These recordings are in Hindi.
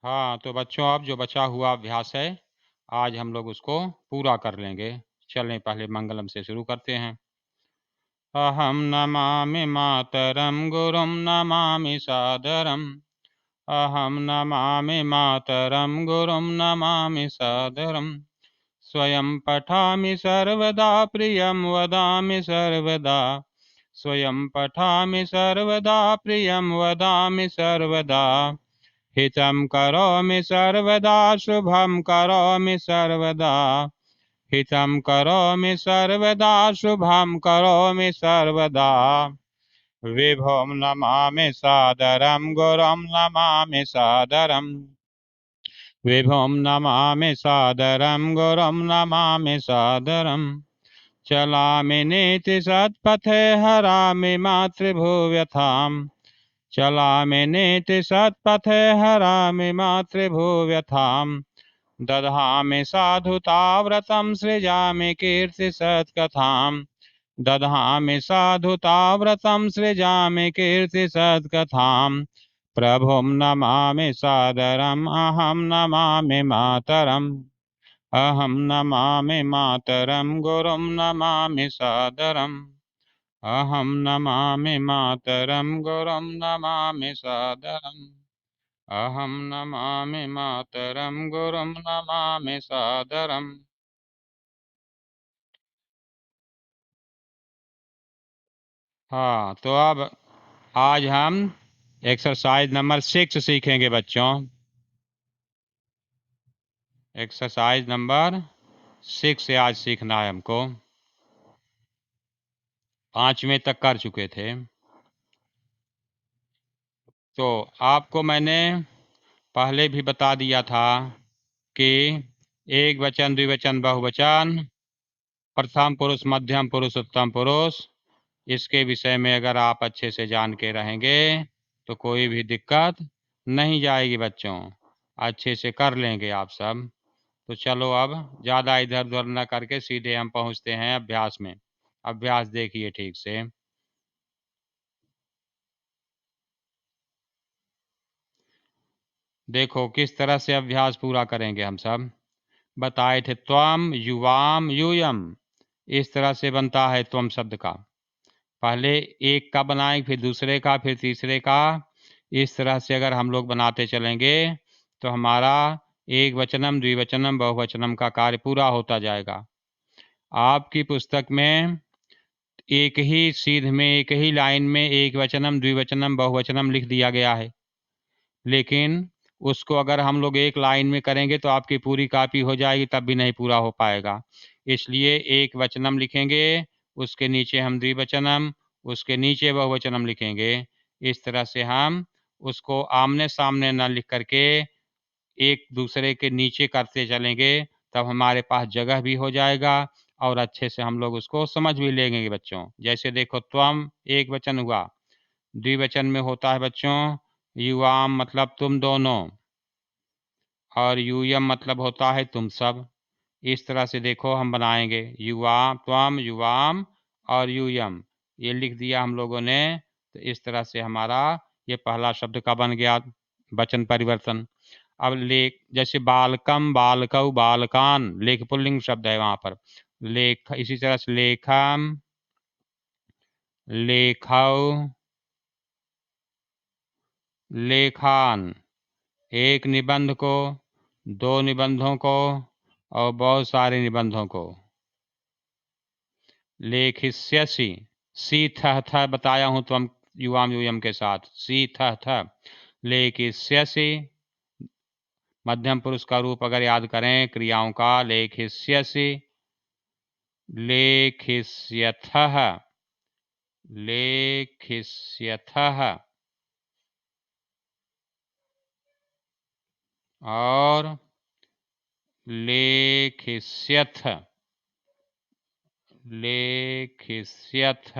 हाँ तो बच्चों, अब जो बचा हुआ अभ्यास है आज हम लोग उसको पूरा कर लेंगे। चलें, पहले मंगलम से शुरू करते हैं। अहम नमामि मातरम गुरुम नमामि सादरम। अहम नमामि मातरम गुरुम नमामि सादरम। स्वयं पठामि सर्वदा प्रियं वदामि सर्वदा। स्वयं पठामि सर्वदा प्रियं वदामि सर्वदा। हितं करोमि सर्वदा शुभं करोमि सर्वदा। हितं करोमि सर्वदा शुभं करोमि सर्वदा। विभुं नमामि सादरं गुरुं नमामि सादरम्। विभुं नमामि सादरं गुरुं नमामि सादरम्। चलामि नीति सत्पथे हरामि मातृभुव्यथाम्। चलामि नीति सत्पथे हरामि मातृभुव्यथाम्। दधामि साधुताव्रतं सृजामि कीर्तिसत्कथाम्। दधामि साधुताव्रतं सृजामि कीर्तिसत्कथाम्। प्रभुं नमामि सादरम् अहं नमामि मातरम्। अहं नमामि मातरं गुरुं नमामि सादरम्। अहं नमामि मातरं गुरुं नमामि सादरम्। अहं नमामि मातरं गुरुं नमामि सादरम्। हाँ तो अब आज हम एक्सरसाइज नंबर 6 सीखेंगे बच्चों। एक्सरसाइज नंबर 6 से आज सीखना है हमको। 5वें तक कर चुके थे। तो आपको मैंने पहले भी बता दिया था कि एक वचन, द्विवचन, बहुवचन, प्रथम पुरुष, मध्यम पुरुष, उत्तम पुरुष, इसके विषय में अगर आप अच्छे से जान के रहेंगे तो कोई भी दिक्कत नहीं जाएगी बच्चों। अच्छे से कर लेंगे आप सब। तो चलो अब ज़्यादा इधर उधर न करके सीधे हम पहुंचते हैं अभ्यास में। अभ्यास देखिए ठीक से। देखो किस तरह से अभ्यास पूरा करेंगे हम सब। बताए थे त्वम, युवाम, यूयम, इस तरह से बनता है त्वम शब्द का। पहले एक का बनाएंगे, फिर दूसरे का, फिर तीसरे का। इस तरह से अगर हम लोग बनाते चलेंगे तो हमारा एक वचनम, द्विवचनम, बहुवचनम का कार्य पूरा होता जाएगा। आपकी पुस्तक में एक ही सीध में, एक ही लाइन में एक वचनम, द्विवचनम, बहुवचनम लिख दिया गया है, लेकिन उसको अगर हम लोग एक लाइन में करेंगे तो आपकी पूरी कॉपी हो जाएगी, तब भी नहीं पूरा हो पाएगा। इसलिए एक वचनम लिखेंगे, उसके नीचे हम द्विवचनम, उसके नीचे बहुवचनम लिखेंगे। इस तरह से हम उसको आमने सामने न लिख करके एक दूसरे के नीचे करते चलेंगे, तब हमारे पास जगह भी हो जाएगा और अच्छे से हम लोग उसको समझ भी लेंगे बच्चों। जैसे देखो त्वम एक वचन हुआ, द्विवचन में होता है बच्चों युवाम मतलब तुम दोनों, और यूयम मतलब होता है तुम सब। इस तरह से देखो हम बनाएंगे युवा, त्वम, युवाम और यूयम, ये लिख दिया हम लोगों ने। तो इस तरह से हमारा ये पहला शब्द का बन गया वचन परिवर्तन। अब लेख, जैसे बालकम, बालकौ, बालकान, लेख पुल्लिंग शब्द है वहां पर। लेख, इसी तरह से लेखम, लेखौ, लेखान, एक निबंध को, दो निबंधों को और बहुत सारे निबंधों को। लेखिष्यसि, सी थ थ बताया हूं तो हम युवाम यूयम के साथ, सी थ थ। लेखिष्यसि मध्यम पुरुष का रूप अगर याद करें क्रियाओं का, लेखिष्यसि, लेखिष्यथः, लेखिष्यथः और लेखिष्यथ, लेखिष्यथ।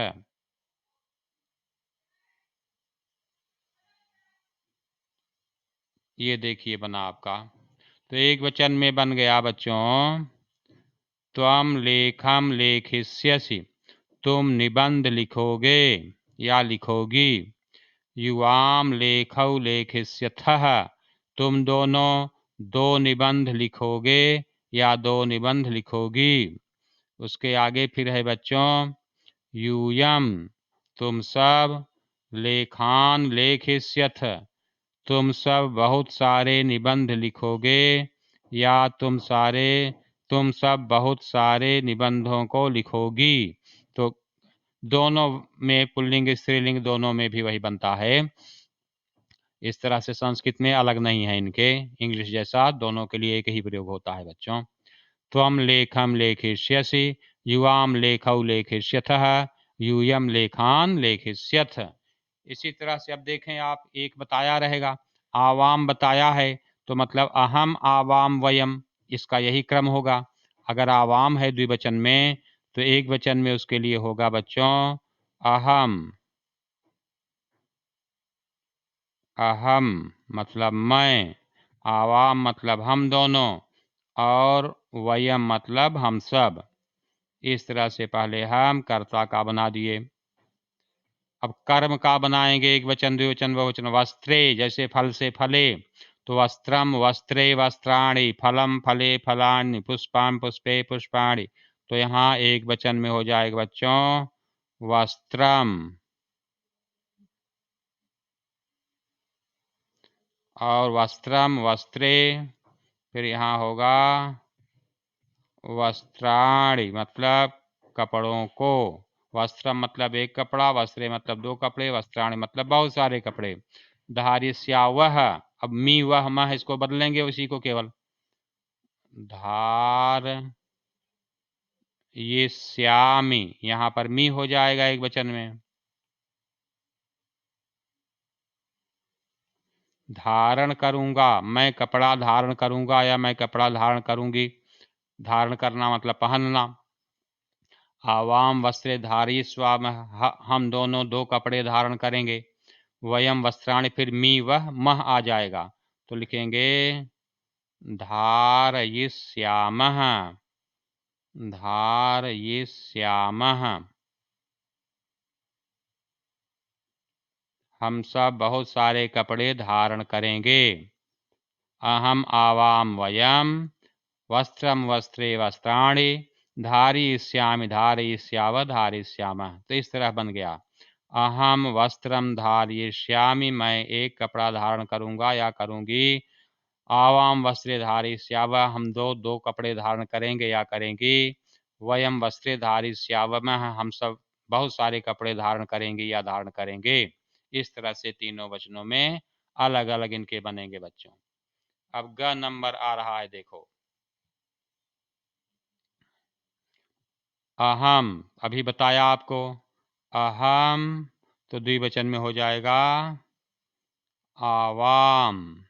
ये देखिए बना आपका। तो एक वचन में बन गया बच्चों, त्वम लेखम लेखिष्यसि, तुम निबंध लिखोगे या लिखोगी। युवाम लेखौ लेखिष्यथः, तुम दोनों 2 निबंध लिखोगे या 2 निबंध लिखोगी। उसके आगे फिर है बच्चों यूयम, तुम सब, लेखान लेखिष्यथ, तुम सब बहुत सारे निबंध लिखोगे या तुम सब बहुत सारे निबंधों को लिखोगी। तो दोनों में पुल्लिंग स्त्रीलिंग दोनों में भी वही बनता है। इस तरह से संस्कृत में अलग नहीं है इनके, इंग्लिश जैसा दोनों के लिए एक ही प्रयोग होता है बच्चों। त्वम लेखम लेखिष्यसि, युवाम लेखौ लेखिष्यथः, यूयम लेखान लेखिष्यथ। इसी तरह से अब देखें आप, एक बताया रहेगा, आवाम बताया है तो मतलब अहम आवाम वयम, इसका यही क्रम होगा। अगर आवाम है द्विवचन में तो एक वचन में उसके लिए होगा बच्चों अहम, अहम मतलब मैं, आवाम मतलब हम दोनों, और वयम मतलब हम सब। इस तरह से पहले हम कर्ता का बना दिए। अब कर्म का बनाएंगे एक वचन द्विवचन बहुवचन। वस्त्रे, जैसे फल से फले, तो वस्त्रम वस्त्रे वस्त्राणि, फलम फले फलानि, पुष्पम पुष्पे पुष्पाणि। तो यहाँ एक वचन में हो जाएगा बच्चों वस्त्रम, और वस्त्रम वस्त्रे, फिर यहाँ होगा वस्त्राणि मतलब कपड़ों को। वस्त्रम मतलब एक कपड़ा, वस्त्रे मतलब 2 कपड़े, वस्त्राणि मतलब बहुत सारे कपड़े। धारिष्यावह, अब मी वह मह इसको बदलेंगे उसी को केवल, धार ये श्यामी, यहाँ पर मी हो जाएगा एक वचन में। धारण करूंगा, मैं कपड़ा धारण करूंगा या मैं कपड़ा धारण करूंगी। धारण करना मतलब पहनना। आवाम वस्त्रे धारी स्वाम, हम दोनों 2 कपड़े धारण करेंगे। वयम वस्त्राणि, फिर मी वह मह आ जाएगा तो लिखेंगे धारयिष्यामः, धारयिष्यामः। हम सब बहुत सारे कपड़े धारण करेंगे। अहम आवाम वयम, वस्त्रम वस्त्रे वस्त्राणि, धारयिष्यामि धारयिष्याव धारयिष्यामः। तो इस तरह बन गया अहम वस्त्रम धारयिष्यामि, मैं एक कपड़ा धारण करूंगा या करूंगी। आवाम वस्त्रे धारयिष्याव, हम दो कपड़े धारण करेंगे या करेंगी। वयम वस्त्रे धारयिष्यावमः, हम सब बहुत सारे कपड़े धारण करेंगे या धारण करेंगे। इस तरह से तीनों वचनों में अलग अलग इनके बनेंगे बच्चों। अब ग नंबर आ रहा है, देखो अहम, अभी बताया आपको अहम, तो द्विवचन में हो जाएगा आवाम,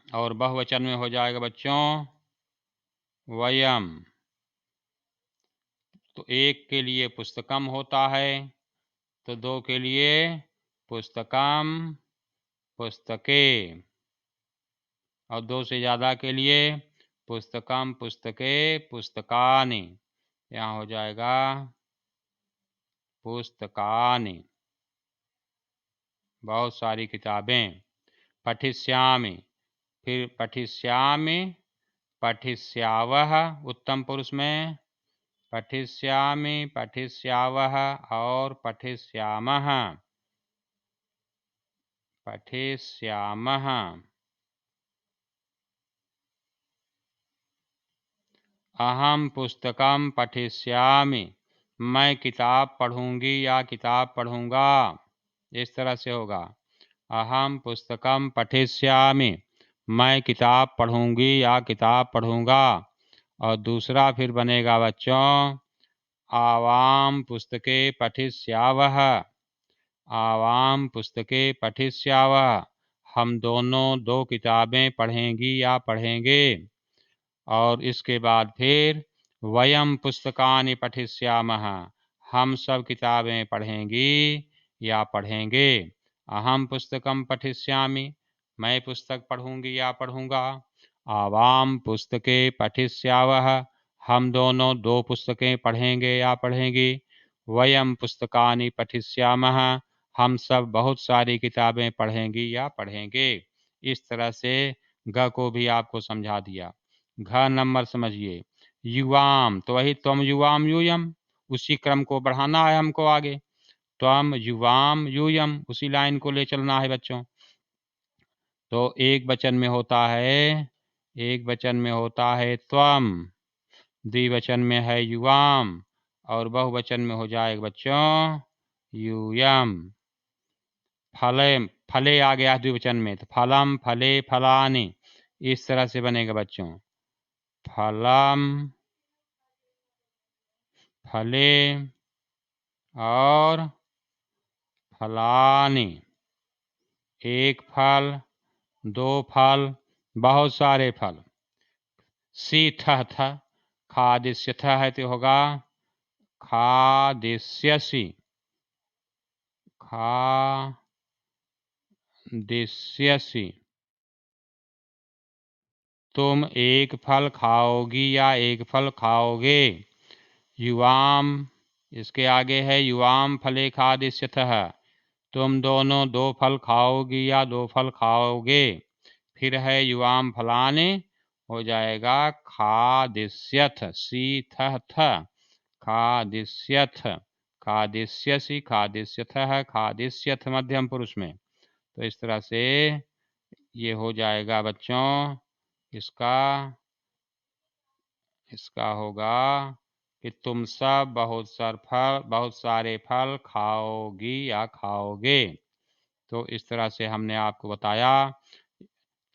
और बहुवचन में हो जाएगा बच्चों वयम। तो एक के लिए पुस्तकम होता है, तो 2 के लिए पुस्तकम पुस्तके, और 2 से ज़्यादा के लिए पुस्तकम पुस्तके पुस्तकानि। यहाँ हो जाएगा पुस्तकानि, बहुत सारी किताबें। पठिष्यामि, फिर पठिष्यामि पठिष्यावः उत्तम पुरुष में, पठिष्यामि पठिष्यावः और पठिष्यामः, पठिष्यामः। अहम पुस्तकम पठिष्यामि, मैं किताब पढ़ूंगी या किताब पढ़ूंगा। इस तरह से होगा अहम पुस्तकम पठिष्यामि, मैं किताब पढ़ूंगी या किताब पढ़ूंगा। और दूसरा फिर बनेगा बच्चों आवाम पुस्तके पठिष्यावः, आवाम पुस्तके पठिष्यावः, हम दोनों 2 किताबें पढ़ेंगी या पढ़ेंगे। और इसके बाद फिर वयम पुस्तकानि पठिष्यामः, हम सब किताबें पढ़ेंगी या पढ़ेंगे। अहम पुस्तकम पठिष्यामि, मैं पुस्तक पढ़ूंगी या पढ़ूंगा। आवाम पुस्तके पठिष्यावः, हम दोनों 2 पुस्तकें पढ़ेंगे या पढ़ेंगी। वयम पुस्तकानि पठिष्यामः, हम सब बहुत सारी किताबें पढ़ेंगी या पढ़ेंगे। इस तरह से ग को भी आपको समझा दिया। घ नंबर समझिए, युवाम, तो वही त्वम युवाम यूयम, उसी क्रम को बढ़ाना है हमको आगे। त्वम युवाम यूयम, उसी लाइन को ले चलना है बच्चों। तो एक वचन में होता है त्वम, द्विवचन में है युवाम, और बहुवचन में हो जाएगा बच्चों यूयम। फले, फले आ गया द्विवचन में, तो फलम फले फलानि, इस तरह से बनेगा बच्चों। फलम फले और फलानि, एक फल, दो फल, बहुत सारे फल। सी थ थ, खादिश्य थ है तो होगा खादिश्यसि, खादिश्यसि। तुम एक फल खाओगी या एक फल खाओगे। युवाम, इसके आगे है युवाम फले खादिश्यतः, तुम दोनों दो फल खाओगी या दो फल खाओगे। फिर है युवाम फलाने, हो जाएगा खादिश्यथ, सी थ थ, खादिश्यथ, खादिश्यसि, खादिश्यथः, खादिश्यथ मध्यम पुरुष में। तो इस तरह से ये हो जाएगा बच्चों। इसका होगा कि तुम सब बहुत सारे फल खाओगी या खाओगे। तो इस तरह से हमने आपको बताया।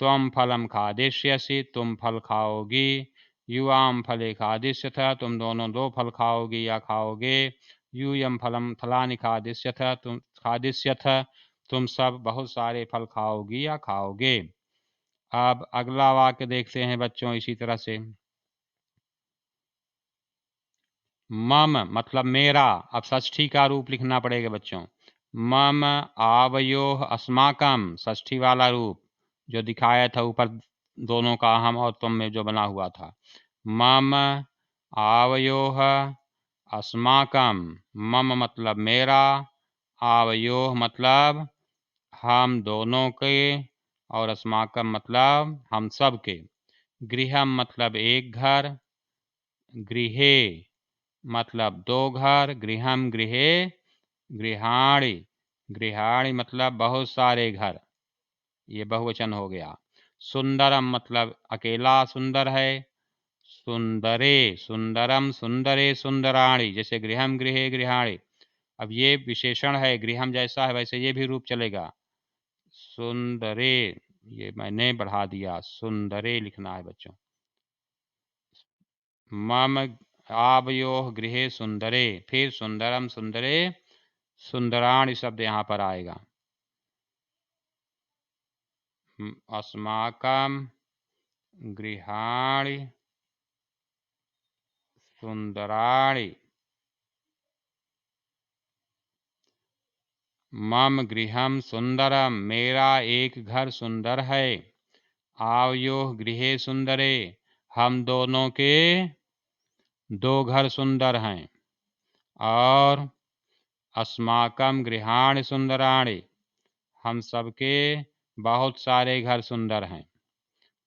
त्वम फलम खादिष्यसि, तुम फल खाओगी। युवाम फले खादिष्यथ, तुम दोनों दो फल खाओगी या खाओगे। यूयम फलम फलानि खादिष्यथ, तुम सब बहुत सारे फल खाओगी या खाओगे। अब अगला वाक्य देखते हैं बच्चों इसी तरह से। मम मतलब मेरा, अब षष्ठी का रूप लिखना पड़ेगा बच्चों। मम आवयोः अस्माकम, षष्ठी वाला रूप जो दिखाया था ऊपर, दोनों का हम और तुम में जो बना हुआ था। मम आवयोः अस्माकम, मम मतलब मेरा, आवयोः मतलब हम दोनों के, और अस्माकम मतलब हम सब के। गृहम मतलब एक घर, गृहे मतलब दो घर, गृहम गृहे, गृहाणि, गृहाणि मतलब बहुत सारे घर, ये बहुवचन हो गया। सुंदरम मतलब अकेला सुंदर है। सुंदरे सुंदरम, सुंदरे सुंदराणि, जैसे गृहम गृहे गृहाणि। अब ये विशेषण है, गृहम जैसा है वैसे ये भी रूप चलेगा। सुंदरे, ये मैंने बढ़ा दिया, सुंदरे लिखना है बच्चों। मम आवयोः गृहे सुंदरे, फिर सुंदरम सुंदरे, सुंदराणि शब्द यहाँ पर आएगा। अस्माकम गृहाणि सुंदराणि, मम गृहम सुंदरम, मेरा एक घर सुंदर है। आवयोः गृहे सुंदरे, हम दोनों के दो घर सुंदर हैं। और अस्माकम गृहाणि सुंदराणि, हम सबके बहुत सारे घर सुंदर हैं।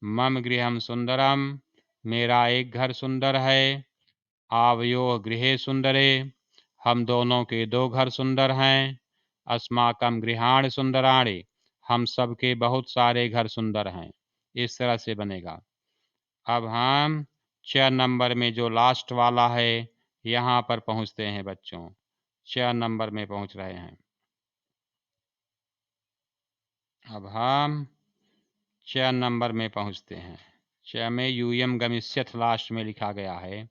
मम गृहम सुंदरम, मेरा एक घर सुंदर है। आवयोः गृहे सुंदरे, हम दोनों के दो घर सुंदर हैं। अस्माकम गृहाणि सुंदराणि, हम सबके बहुत सारे घर सुंदर हैं। इस तरह से बनेगा। अब हम 6 नंबर में जो लास्ट वाला है यहाँ पर पहुँचते हैं बच्चों। 6 नंबर में पहुँच रहे हैं। अब हम 6 नंबर में पहुँचते हैं। 6 में यूयम गमिष्यथ लास्ट में लिखा गया है।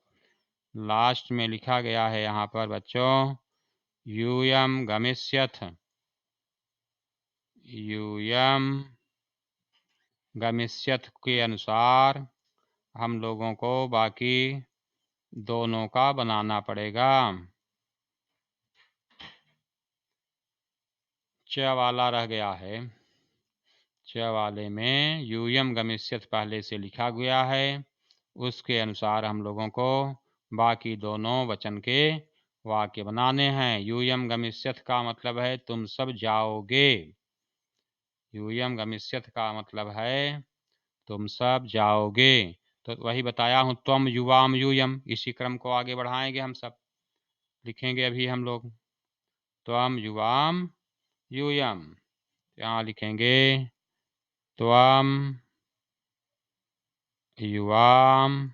लास्ट में लिखा गया है यहाँ पर बच्चों, यूयम गमिष्यथ, यूयम गमिष्यथ के अनुसार हम लोगों को बाकी दोनों का बनाना पड़ेगा। च वाला रह गया है। च वाले में यूयम गमिष्यथ पहले से लिखा गया है, उसके अनुसार हम लोगों को बाकी दोनों वचन के वाक्य बनाने हैं। यूयम गमिष्यथ का मतलब है तुम सब जाओगे। यूयम गमिष्यथ का मतलब है तुम सब जाओगे। तो वही बताया हूँ, त्वम युवाम यूयम, इसी क्रम को आगे बढ़ाएंगे हम सब। लिखेंगे अभी हम लोग त्वम युवाम यूयम। यहाँ लिखेंगे त्वम युवाम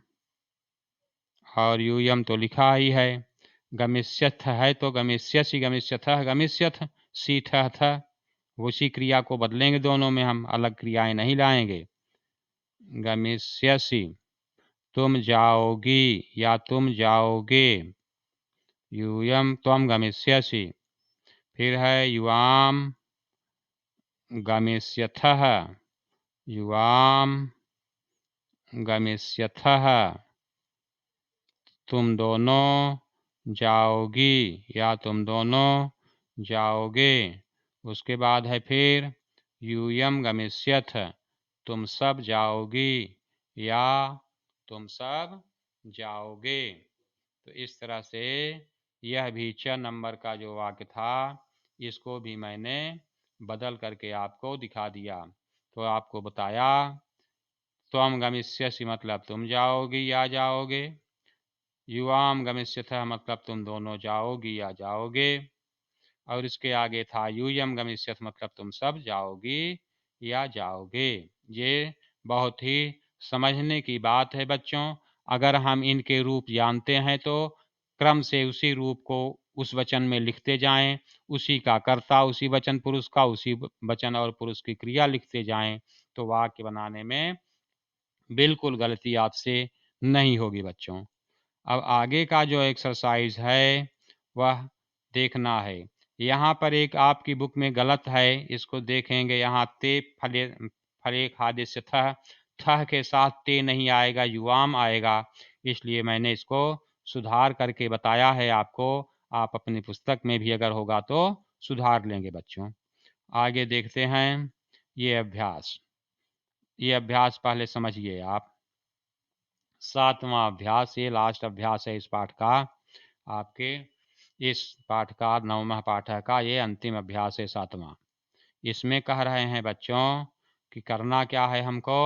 और यूयम तो लिखा ही है। गमिष्यथ है तो गमिष्यसि गमिष्यथः गमिष्यथ सीठः था, उसी क्रिया को बदलेंगे, दोनों में हम अलग क्रियाएं नहीं लाएंगे। गमिष्यसि तुम जाओगी या तुम जाओगे। यूयम त्वम गमिष्यसि। फिर है युवाम गमिष्यथः। युवाम गमिष्यथः तुम दोनों जाओगी या तुम दोनों जाओगे। उसके बाद है फिर यूयम गमिष्यथ, तुम सब जाओगी या तुम सब जाओगे। तो इस तरह से यह भी 6 नंबर का जो वाक्य था, इसको भी मैंने बदल करके आपको दिखा दिया। तो आपको बताया त्वम गमिष्यसि मतलब तुम जाओगी या जाओगे। युवाम गमिष्यथः मतलब तुम दोनों जाओगी या जाओगे। और इसके आगे था यूयम गमिष्यथ मतलब तुम सब जाओगी या जाओगे। ये बहुत ही समझने की बात है बच्चों। अगर हम इनके रूप जानते हैं तो क्रम से उसी रूप को उस वचन में लिखते जाएं, उसी का कर्ता उसी वचन पुरुष का, उसी वचन और पुरुष की क्रिया लिखते जाएं, तो वाक्य बनाने में बिल्कुल गलती आपसे नहीं होगी बच्चों। अब आगे का जो एक्सरसाइज है वह देखना है। यहाँ पर एक आपकी बुक में गलत है, इसको देखेंगे। यहाँ ते फले फले खाद्य से थह के साथ ते नहीं आएगा, युवाम आएगा। इसलिए मैंने इसको सुधार करके बताया है आपको। आप अपनी पुस्तक में भी अगर होगा तो सुधार लेंगे बच्चों। आगे देखते हैं ये अभ्यास। ये अभ्यास पहले समझिए आप। 7वां अभ्यास, ये लास्ट अभ्यास है इस पाठ का। आपके इस पाठ का 9वां पाठ का ये अंतिम अभ्यास है 7वां। इसमें कह रहे हैं बच्चों कि करना क्या है हमको।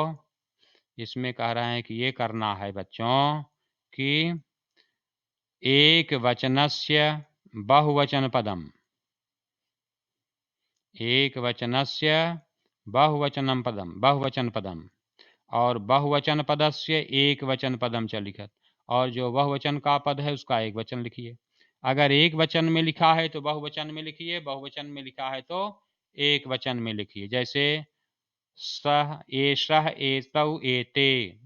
इसमें कह रहे हैं कि ये करना है बच्चों कि एक वचनस्य बहुवचन पदम, एक वचनस्य बहुवचनम पदम, बहुवचन पदम और बहुवचन पदस्य एक वचन पदम च लिखत। और जो बहुवचन का पद है उसका एक वचन लिखिए। अगर एक वचन में लिखा है तो बहुवचन में लिखिए, बहुवचन में लिखा है तो एक वचन में लिखिए। जैसे सह एषः एतौ एते,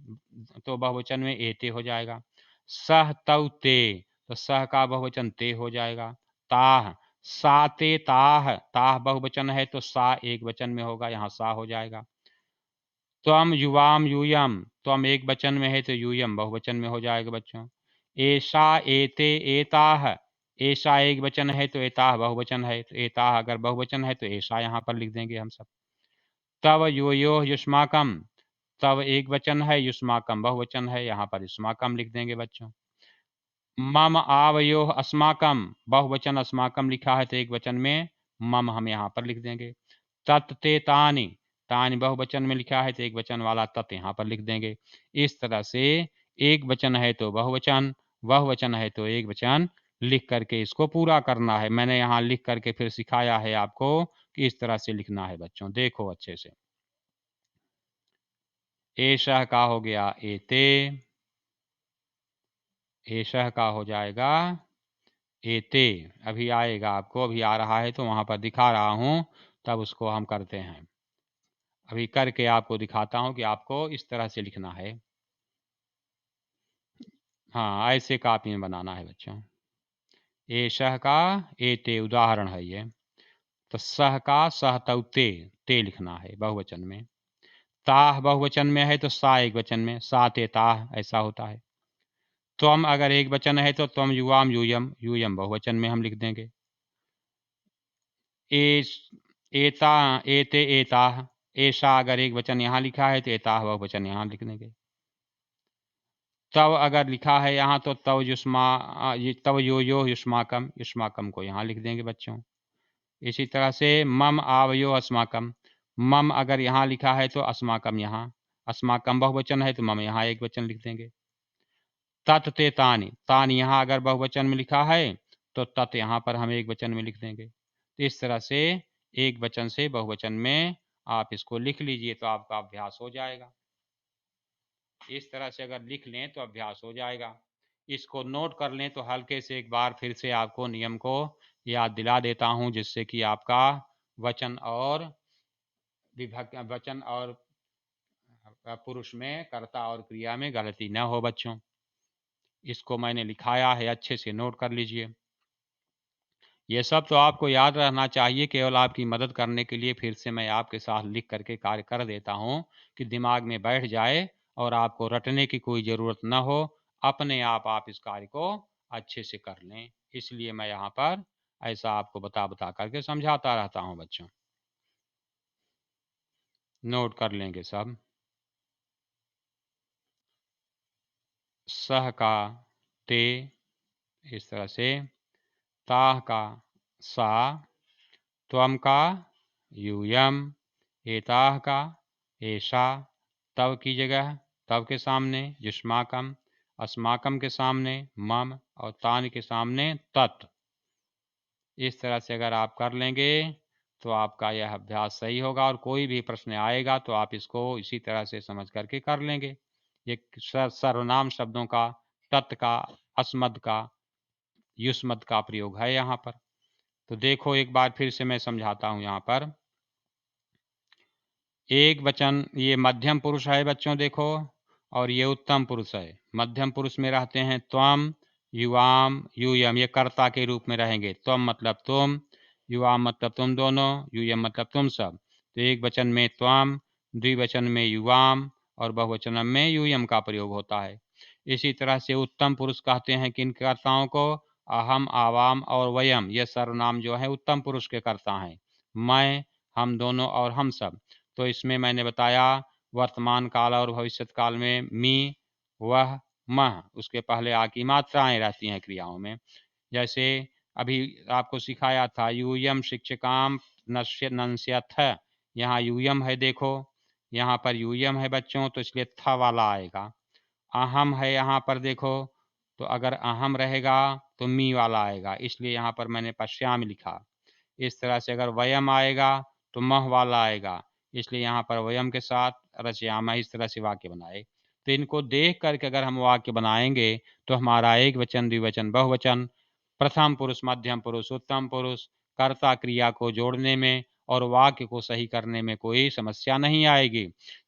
तो बहुवचन में एते हो जाएगा। सह तौ ते, तो सह का बहुवचन ते हो जाएगा। ताह सा ते ताह, ताह बहुवचन है तो सा एक वचन में होगा, यहाँ सा हो जाएगा। त्वम युवाम यूयम, त्वम एक वचन में है तो यूयम बहुवचन में हो जाएगा बच्चों। ऐसा एते एताह, ऐसा एक वचन है तो एताह बहुवचन है, तो एताह अगर बहुवचन है तो ऐसा यहाँ पर लिख देंगे हम सब। तव यो युष्माकम, तव एक वचन है, युष्माकम बहुवचन है, यहाँ पर युष्माकम लिख देंगे बच्चों। मम आवयो अस्माकम, बहुवचन अस्माकम लिखा है तो एक वचन में मम हम यहाँ पर लिख देंगे। तत् ते तानि, तानि बहुवचन में लिखा है तो एक वचन वाला तत् यहाँ पर लिख देंगे। इस तरह से एक वचन है तो बहुवचन, बहुवचन है तो एक वचन लिख करके इसको पूरा करना है। मैंने यहाँ लिख करके फिर सिखाया है आपको कि इस तरह से लिखना है बच्चों। देखो अच्छे से। एषः का हो गया एते, एषः का हो जाएगा एते। अभी आएगा आपको, अभी आ रहा है तो वहाँ पर दिखा रहा हूँ, तब उसको हम करते हैं। अभी करके आपको दिखाता हूँ कि आपको इस तरह से लिखना है। हाँ, ऐसे कापी में बनाना है बच्चों। एषः का एते उदाहरण है ये। तो सह का सह तौ ते लिखना है बहुवचन में। ताह बहुवचन में है तो सा एक वचन में, सा ते ताह ऐसा होता है। त्वम अगर एक वचन है तो त्वम युवाम यूयम, यूयम बहुवचन में हम लिख देंगे। एस एता एते एताह, ऐसा अगर एक वचन यहाँ लिखा है तो एताह बहुवचन यहाँ लिख देंगे। तव अगर लिखा है यहाँ तो तव ये तव यो युष्माकम, युष्माकम को यहाँ लिख देंगे बच्चों। इसी तरह से मम आवयो अस्माकम, मम अगर यहाँ लिखा है तो अस्माकम यहाँ, अस्माकम बहुवचन है तो मम यहाँ एक वचन लिख देंगे। तत् ते तानि, तानि यहाँ अगर बहुवचन में लिखा है तो तत् यहाँ पर हम एक वचन में लिख देंगे। तो इस तरह से एक वचन से बहुवचन में आप इसको लिख लीजिए तो आपका अभ्यास हो जाएगा। इस तरह से अगर लिख लें तो अभ्यास हो जाएगा। इसको नोट कर लें तो हल्के से एक बार फिर से आपको नियम को याद दिला देता हूं, जिससे कि आपका वचन और पुरुष में, कर्ता और क्रिया में गलती न हो बच्चों। इसको मैंने लिखाया है, अच्छे से नोट कर लीजिए। ये सब तो आपको याद रहना चाहिए, केवल आपकी मदद करने के लिए फिर से मैं आपके साथ लिख करके कार्य कर देता हूँ कि दिमाग में बैठ जाए और आपको रटने की कोई ज़रूरत न हो, अपने आप इस कार्य को अच्छे से कर लें। इसलिए मैं यहाँ पर ऐसा आपको बता करके समझाता रहता हूँ बच्चों। नोट कर लेंगे सब। सह का ते, इस तरह से ताह का सा, त्वम का यूयम, एताह का ऐसा, तव की जगह तव के सामने युष्माकम, अस्माकम के सामने मम और तान के सामने तत्। इस तरह से अगर आप कर लेंगे तो आपका यह अभ्यास सही होगा और कोई भी प्रश्न आएगा तो आप इसको इसी तरह से समझ करके कर लेंगे। ये सर्वनाम शब्दों का, तत् का, अस्मद का, युष्मद का प्रयोग है यहाँ पर। तो देखो एक बार फिर से मैं समझाता हूँ यहाँ पर। एक वचन ये मध्यम पुरुष है बच्चों देखो, और ये उत्तम पुरुष है। मध्यम पुरुष में रहते हैं त्वम, युवाम, यूयम, ये कर्ता के रूप में रहेंगे। त्वम मतलब तुम, युवाम मतलब तुम दोनों, यूयम मतलब तुम सब। तो एक वचन में त्वम, द्विवचन में युवाम और बहुवचन में यूयम का प्रयोग होता है। इसी तरह से उत्तम पुरुष कहते हैं किन कर्ताओं को? अहम, आवाम और वयम, ये सर्वनाम जो है उत्तम पुरुष के कर्ता हैं। मैं, हम दोनों और हम सब। तो इसमें मैंने बताया वर्तमान काल और भविष्य काल में मी, वह, मह, उसके पहले आ की मात्राएं रहती हैं क्रियाओं में। जैसे अभी आपको सिखाया था यूयम शिक्षकाम नश्य नंस्यथ, यहाँ यूयम है देखो, यहाँ पर यूयम है बच्चों तो इसलिए थ वाला आएगा। अहम है यहाँ पर देखो, तो अगर अहम रहेगा तो मी वाला आएगा, इसलिए यहाँ पर मैंने पश्याम लिखा। इस तरह से अगर वयम आएगा तो मह वाला आएगा, इसलिए यहाँ पर वयम के साथ रचयामा, इस तरह से वाक्य बनाए। तो इनको देख करके अगर हम वाक्य बनाएंगे तो हमारा एक वचन, द्विवचन, बहुवचन, प्रथम पुरुष, मध्यम पुरुष, उत्तम पुरुष, कर्ता क्रिया को जोड़ने में और वाक्य को सही करने में कोई समस्या नहीं आएगी।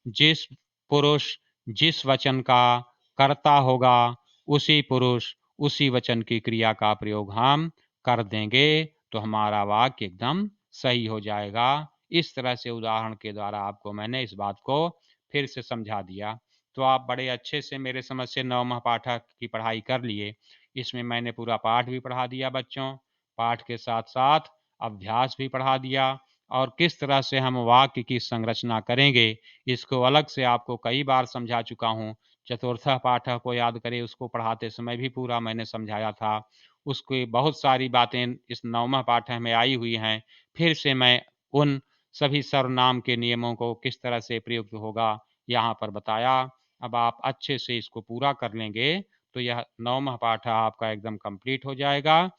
जिस पुरुष जिस वचन का कर्ता होगा उसी पुरुष उसी वचन की क्रिया का प्रयोग हम कर देंगे तो हमारा वाक्य एकदम सही हो जाएगा। इस तरह से उदाहरण के द्वारा आपको मैंने इस बात को फिर से समझा दिया। तो आप बड़े अच्छे से मेरे समझ से नवम पाठ की पढ़ाई कर लिए। इसमें मैंने पूरा पाठ भी पढ़ा दिया बच्चों, पाठ के साथ साथ अभ्यास भी पढ़ा दिया, और किस तरह से हम वाक्य की संरचना करेंगे इसको अलग से आपको कई बार समझा चुका हूँ। चतुर्थ पाठ को याद करें, उसको पढ़ाते समय भी पूरा मैंने समझाया था। उसकी बहुत सारी बातें इस नवम पाठ में आई हुई हैं। फिर से मैं उन सभी सर्वनाम के नियमों को किस तरह से प्रयुक्त होगा यहाँ पर बताया। अब आप अच्छे से इसको पूरा कर लेंगे तो यह नवम पाठ आपका एकदम कंप्लीट हो जाएगा,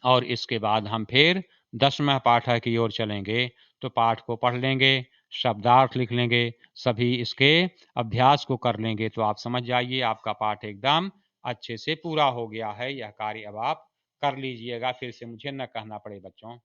और इसके बाद हम फिर 10वें पाठ की ओर चलेंगे। तो पाठ को पढ़ लेंगे, शब्दार्थ लिख लेंगे, सभी इसके अभ्यास को कर लेंगे तो आप समझ जाइए आपका पाठ एकदम अच्छे से पूरा हो गया है। यह कार्य अब आप कर लीजिएगा, फिर से मुझे न कहना पड़े बच्चों।